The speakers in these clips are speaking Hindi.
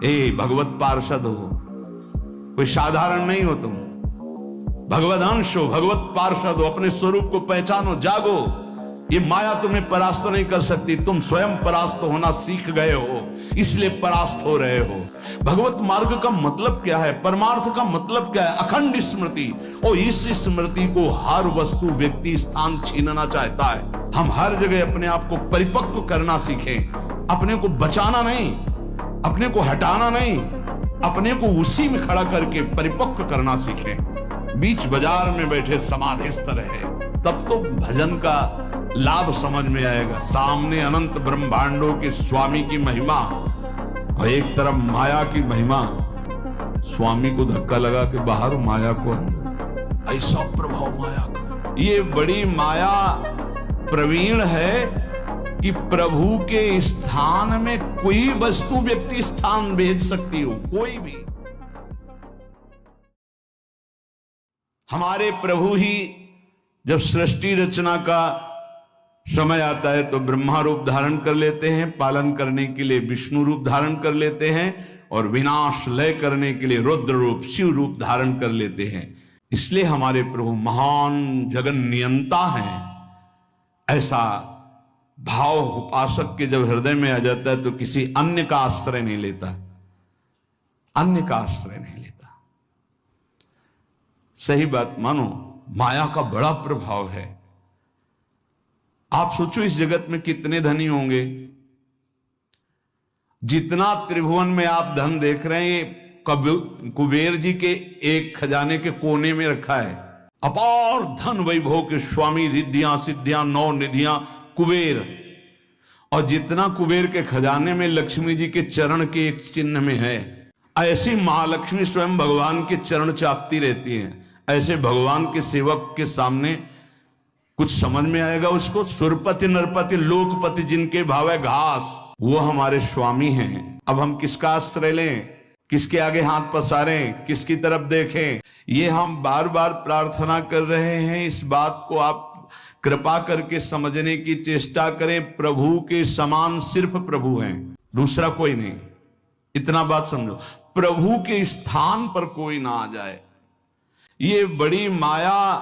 ए भगवत पार्षद हो, कोई साधारण नहीं हो तुम, भगवत अंश हो, भगवत पार्षद हो। अपने स्वरूप को पहचानो, जागो। ये माया तुम्हें परास्त नहीं कर सकती, तुम स्वयं परास्त होना सीख गए हो, इसलिए परास्त हो रहे हो। भगवत मार्ग का मतलब क्या है, परमार्थ का मतलब क्या है? अखंड स्मृति। और इस स्मृति को हर वस्तु व्यक्ति स्थान छीनना चाहता है। हम हर जगह अपने आप को परिपक्व करना सीखें, अपने को बचाना नहीं, अपने को हटाना नहीं, अपने को उसी में खड़ा करके परिपक्व करना सीखें। बीच बाजार में बैठे समाधिस्थ रहे, तब तो भजन का लाभ समझ में आएगा। सामने अनंत ब्रह्मांडों के स्वामी की महिमा और एक तरफ माया की महिमा। स्वामी को धक्का लगा के बाहर, माया को अंदर। ऐसा प्रभाव माया का। ये बड़ी माया प्रवीण है कि प्रभु के स्थान में कोई वस्तु व्यक्ति स्थान भेज सकती हो, कोई भी। हमारे प्रभु ही जब सृष्टि रचना का समय आता है तो ब्रह्मा रूप धारण कर लेते हैं, पालन करने के लिए विष्णु रूप धारण कर लेते हैं, और विनाश लय करने के लिए रुद्र रूप शिव रूप धारण कर लेते हैं। इसलिए हमारे प्रभु महान जगन नियंता हैं। ऐसा भाव उपासक के जब हृदय में आ जाता है तो किसी अन्य का आश्रय नहीं लेता, अन्य का आश्रय नहीं लेता। सही बात मानो, माया का बड़ा प्रभाव है। आप सोचो इस जगत में कितने धनी होंगे। जितना त्रिभुवन में आप धन देख रहे हैं, कुबेर जी के एक खजाने के कोने में रखा है। अपार धन वैभव के स्वामी, रिद्धियां सिद्धियां नौ निधियां कुबेर। और जितना कुबेर के खजाने में लक्ष्मी जी के चरण के एक चिन्ह में है, ऐसी महालक्ष्मी स्वयं भगवान के चरण चापती रहती हैं। ऐसे भगवान के सेवक के सामने कुछ समझ में आएगा उसको? सुरपति नरपति लोकपति जिनके भाव है घास, वो हमारे स्वामी हैं। अब हम किसका आश्रय लें, किसके आगे हाथ पसारें, किसकी तरफ देखें? ये हम बार बार प्रार्थना कर रहे हैं। इस बात को आप कृपा करके समझने की चेष्टा करें। प्रभु के समान सिर्फ प्रभु हैं, दूसरा कोई नहीं। इतना बात समझो, प्रभु के स्थान पर कोई ना आ जाए। ये बड़ी माया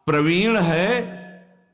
प्रवीण है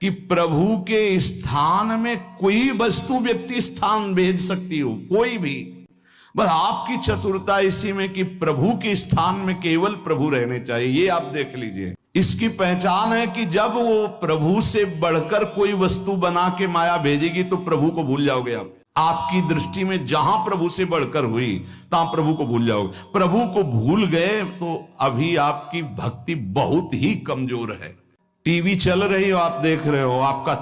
कि प्रभु के स्थान में कोई वस्तु व्यक्ति स्थान भेज सकती हो, कोई भी। बस आपकी चतुरता इसी में कि प्रभु के स्थान में केवल प्रभु रहने चाहिए। ये आप देख लीजिए, इसकी पहचान है कि जब वो प्रभु से बढ़कर कोई वस्तु बना के माया भेजेगी तो प्रभु को भूल जाओगे आप। आपकी दृष्टि में जहां प्रभु से बढ़कर हुई तहां प्रभु को भूल जाओगे। प्रभु को भूल गए तो अभी आपकी भक्ति बहुत ही कमजोर है। टीवी चल रही हो, आप देख रहे हो, आपका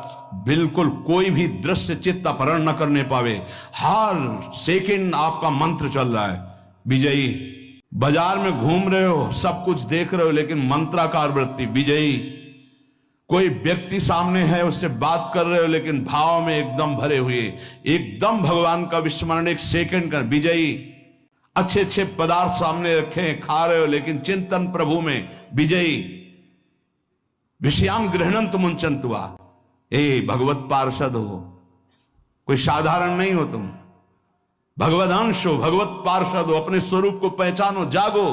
बिल्कुल कोई भी दृश्य चित्त अपहरण न करने पावे। हर सेकंड आपका मंत्र चल रहा है विजयी। बाजार में घूम रहे हो, सब कुछ देख रहे हो, लेकिन मंत्राकार वृत्ति विजयी। कोई व्यक्ति सामने है, उससे बात कर रहे हो, लेकिन भाव में एकदम भरे हुए, एकदम भगवान का विस्मरण एक सेकंड का विजयी। अच्छे अच्छे पदार्थ सामने रखे, खा रहे हो, लेकिन चिंतन प्रभु में विजयी। विषयान गृहणंत मुंचंतुआ। ए भगवत पार्षद हो, कोई साधारण नहीं हो तुम, भगवत अंश हो, भगवत पार्षद हो। अपने स्वरूप को पहचानो, जागो।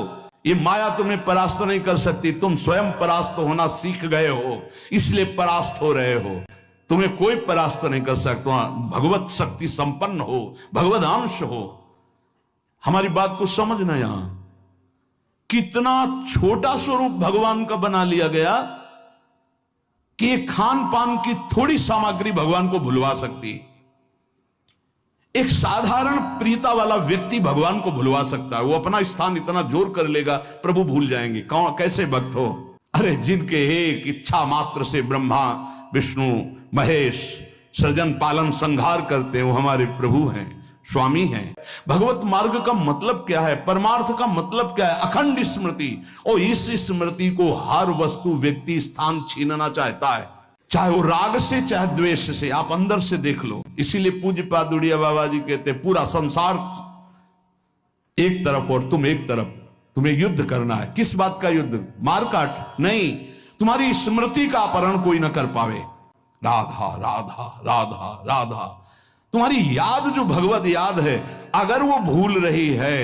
ये माया तुम्हें परास्त नहीं कर सकती, तुम स्वयं परास्त होना सीख गए हो, इसलिए परास्त हो रहे हो। तुम्हें कोई परास्त नहीं कर सकता। भगवत शक्ति संपन्न हो, भगवत अंश हो। हमारी बात को समझना, यहां कितना छोटा स्वरूप भगवान का बना लिया गया कि खान पान की थोड़ी सामग्री भगवान को भुलवा सकती। एक साधारण प्रियता वाला व्यक्ति भगवान को भुलवा सकता है। वो अपना स्थान इतना जोर कर लेगा, प्रभु भूल जाएंगे। कौन, कैसे भक्त हो? अरे जिनके एक इच्छा मात्र से ब्रह्मा विष्णु महेश सृजन पालन संहार करते हैं, वो हमारे प्रभु हैं, स्वामी हैं। भगवत मार्ग का मतलब क्या है, परमार्थ का मतलब क्या है? अखंड स्मृति। और इस स्मृति को हर वस्तु व्यक्ति स्थान छीनना चाहता है, चाहे वो राग से चाहे द्वेष से। आप अंदर से देख लो। इसीलिए पूज्य पादुड़िया बाबा जी कहते हैं, पूरा संसार एक तरफ और तुम एक तरफ, तुम्हें युद्ध करना है। किस बात का युद्ध? मारकाट नहीं, तुम्हारी स्मृति का अपहरण कोई ना कर पावे। राधा राधा राधा राधा, तुम्हारी याद जो भगवत याद है अगर वो भूल रही है,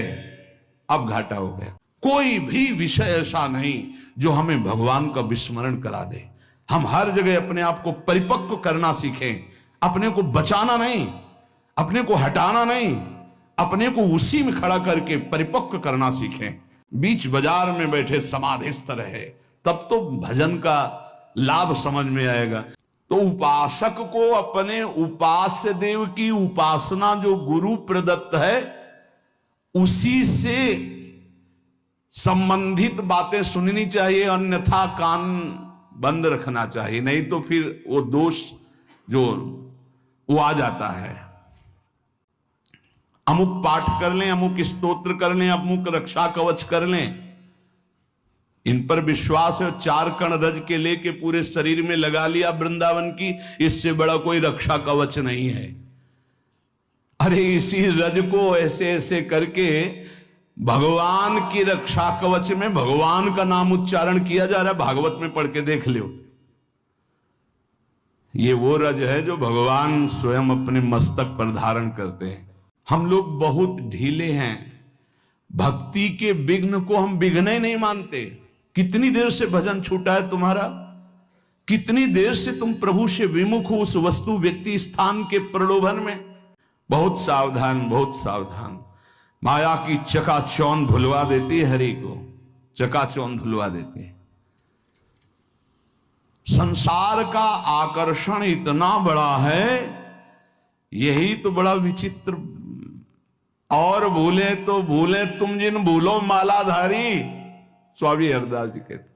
अब घाटा हो गया। कोई भी विषय ऐसा नहीं जो हमें भगवान का विस्मरण करा दे। हम हर जगह अपने आप को परिपक्व करना सीखें, अपने को बचाना नहीं, अपने को हटाना नहीं, अपने को उसी में खड़ा करके परिपक्व करना सीखें। बीच बाजार में बैठे समाधिस्थ रहे, तब तो भजन का लाभ समझ में आएगा। तो उपासक को अपने उपास्य देव की उपासना जो गुरु प्रदत्त है उसी से संबंधित बातें सुननी चाहिए, अन्यथा कान बंद रखना चाहिए, नहीं तो फिर वो दोष जो वो आ जाता है। अमुक पाठ कर लें, अमुक स्तोत्र कर लें, अमुक रक्षा कवच कर लें, इन पर विश्वास है, 4 कण रज के लेके पूरे शरीर में लगा लिया वृंदावन की, इससे बड़ा कोई रक्षा कवच नहीं है। अरे इसी रज को ऐसे ऐसे करके भगवान की रक्षा कवच में भगवान का नाम उच्चारण किया जा रहा है। भागवत में पढ़ के देख लो, ये वो रज है जो भगवान स्वयं अपने मस्तक पर धारण करते हैं। हम लोग बहुत ढीले हैं, भक्ति के विघ्न को हम विघ्न ही नहीं मानते। कितनी देर से भजन छूटा है तुम्हारा, कितनी देर से तुम प्रभु से विमुख हो उस वस्तु व्यक्ति स्थान के प्रलोभन में। बहुत सावधान, बहुत सावधान। माया की चकाचौंध भुलवा देती है, हरि को चकाचौंध भुलवा देती है। संसार का आकर्षण इतना बड़ा है, यही तो बड़ा विचित्र। और भूले तो भूले तुम जिन भूलो मालाधारी, स्वामी हरदास जी कहते,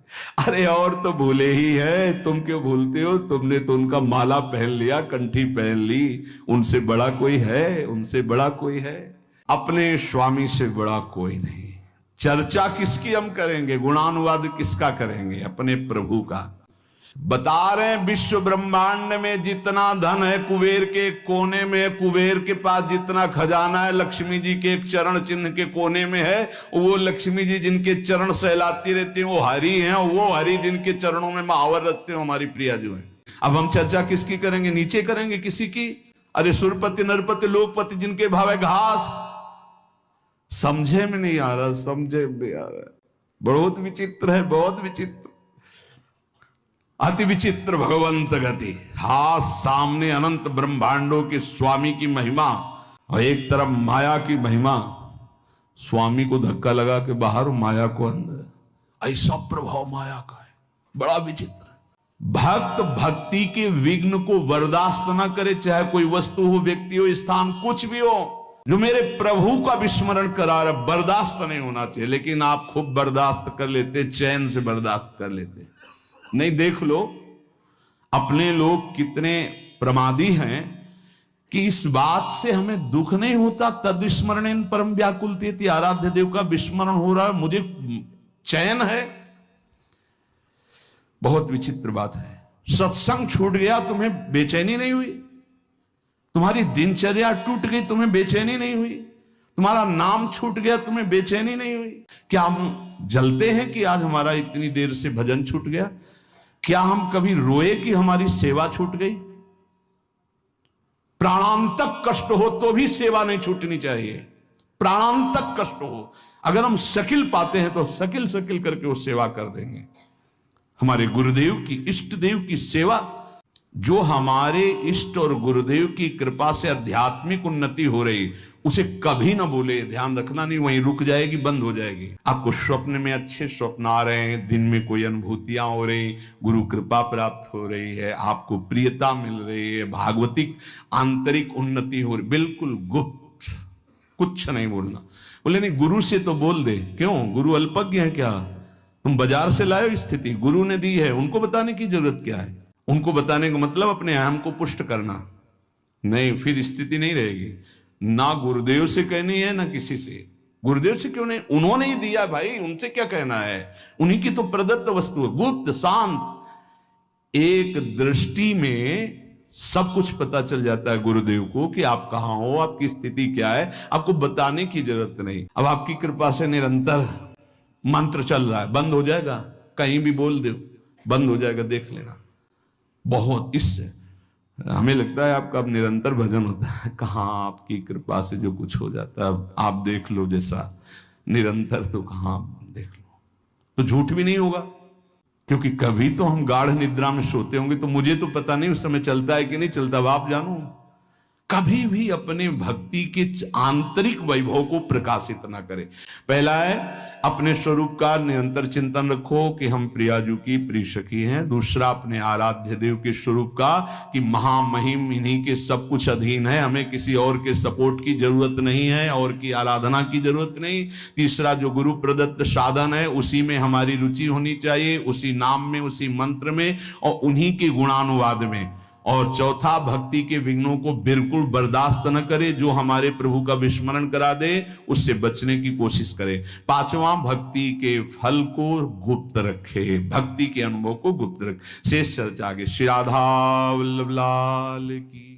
अरे और तो भूले ही है, तुम क्यों भूलते हो? तुमने तो उनका माला पहन लिया, कंठी पहन ली। उनसे बड़ा कोई है? उनसे बड़ा कोई है? अपने स्वामी से बड़ा कोई नहीं। चर्चा किसकी हम करेंगे, गुणानुवाद किसका करेंगे? अपने प्रभु का। बता रहे हैं विश्व ब्रह्मांड में जितना धन है कुबेर के कोने में, कुबेर के पास जितना खजाना है लक्ष्मी जी के एक चरण चिन्ह के कोने में है। वो लक्ष्मी जी जिनके चरण सहलाती रहती हैं वो हरि हैं, वो हरि जिनके चरणों में महावर रखते हो हमारी प्रिया जो है। अब हम चर्चा किसकी करेंगे? नीचे करेंगे किसी की? अरे सुरपति नरपति लोकपति जिनके भाव है घास। समझे में नहीं आ रहा, समझे में नहीं आ रहा। बहुत विचित्र है, बहुत विचित्र, अति विचित्र भगवंत गति। हाथ सामने अनंत ब्रह्मांडों के स्वामी की महिमा और एक तरफ माया की महिमा। स्वामी को धक्का लगा के बाहर, माया को अंदर। ऐसा प्रभाव माया का है, बड़ा विचित्र। भक्त भक्ति के विघ्न को बर्दाश्त ना करे, चाहे कोई वस्तु हो, व्यक्ति हो, स्थान, कुछ भी हो। जो मेरे प्रभु का विस्मरण करा रहा, बर्दाश्त नहीं होना चाहिए। लेकिन आप खूब बर्दाश्त कर लेते, चैन से बर्दाश्त कर लेते। नहीं, देख लो अपने लोग कितने प्रमादी हैं कि इस बात से हमें दुख नहीं होता। तद्विस्मरणेन परम व्याकुलतेति, आराध्य देव का विस्मरण हो रहा है, मुझे चैन है। बहुत विचित्र बात है। सत्संग छूट गया, तुम्हें बेचैनी नहीं हुई? तुम्हारी दिनचर्या टूट गई, तुम्हें बेचैनी नहीं हुई? तुम्हारा नाम छूट गया, तुम्हें बेचैनी नहीं हुई? क्या हम जलते हैं कि आज हमारा इतनी देर से भजन छूट गया? क्या हम कभी रोए कि हमारी सेवा छूट गई? प्राणांतक कष्ट हो तो भी सेवा नहीं छूटनी चाहिए। प्राणांतक कष्ट हो, अगर हम शकील पाते हैं तो शकील शकील करके वो सेवा कर देंगे। हमारे गुरुदेव की, इष्ट देव की सेवा, जो हमारे इष्ट और गुरुदेव की कृपा से आध्यात्मिक उन्नति हो रही, उसे कभी ना बोले ध्यान रखना नहीं, वहीं रुक जाएगी, बंद हो जाएगी। आपको स्वप्न में अच्छे स्वप्न आ रहे हैं, दिन में कोई अनुभूतियां हो रही, गुरु कृपा प्राप्त हो रही है, आपको प्रियता मिल रही है, भागवतिक आंतरिक उन्नति हो रही, बिल्कुल गुप्त, कुछ नहीं बोलना। बोले नहीं गुरु से तो बोल दे। क्यों? गुरु अल्पज्ञ है क्या? तुम बाजार से लाए स्थिति, गुरु ने दी है, उनको बताने की जरूरत क्या है? उनको बताने का मतलब अपने अहम को पुष्ट करना नहीं, फिर स्थिति नहीं रहेगी। ना गुरुदेव से कहनी है ना किसी से। गुरुदेव से क्यों नहीं? उन्होंने ही दिया भाई, उनसे क्या कहना है? उन्हीं की तो प्रदत्त वस्तु है, गुप्त शांत। एक दृष्टि में सब कुछ पता चल जाता है गुरुदेव को कि आप कहां हो, आपकी स्थिति क्या है, आपको बताने की जरूरत नहीं। अब आपकी कृपा से निरंतर मंत्र चल रहा है, बंद हो जाएगा? कहीं भी बोल दो, बंद हो जाएगा, देख लेना। बहुत इससे हमें लगता है आपका अब निरंतर भजन होता है, कहाँ आपकी कृपा से जो कुछ हो जाता है। अब आप देख लो जैसा निरंतर, तो कहाँ देख लो, तो झूठ भी नहीं होगा, क्योंकि कभी तो हम गाढ़ निद्रा में सोते होंगे, तो मुझे तो पता नहीं उस समय चलता है कि नहीं चलता, अब आप जानो। कभी भी अपने भक्ति के आंतरिक वैभव को प्रकाशित ना करे। पहला है अपने स्वरूप का निरंतर चिंतन रखो कि हम प्रियाजू की प्रिय सखी हैं। दूसरा अपने आराध्य देव के स्वरूप का कि महामहिम इन्हीं के सब कुछ अधीन है, हमें किसी और के सपोर्ट की जरूरत नहीं है, और की आराधना की जरूरत नहीं। तीसरा जो गुरु प्रदत्त साधन है उसी में हमारी रुचि होनी चाहिए, उसी नाम में, उसी मंत्र में, और उन्हीं के गुणानुवाद में। और चौथा भक्ति के विघ्नों को बिल्कुल बर्दाश्त न करे, जो हमारे प्रभु का विस्मरण करा दे उससे बचने की कोशिश करे। पांचवा भक्ति के फल को गुप्त रखे, भक्ति के अनुभव को गुप्त रखे। शेष चर्चा आगे। श्री राधा वल्लभ लाल की।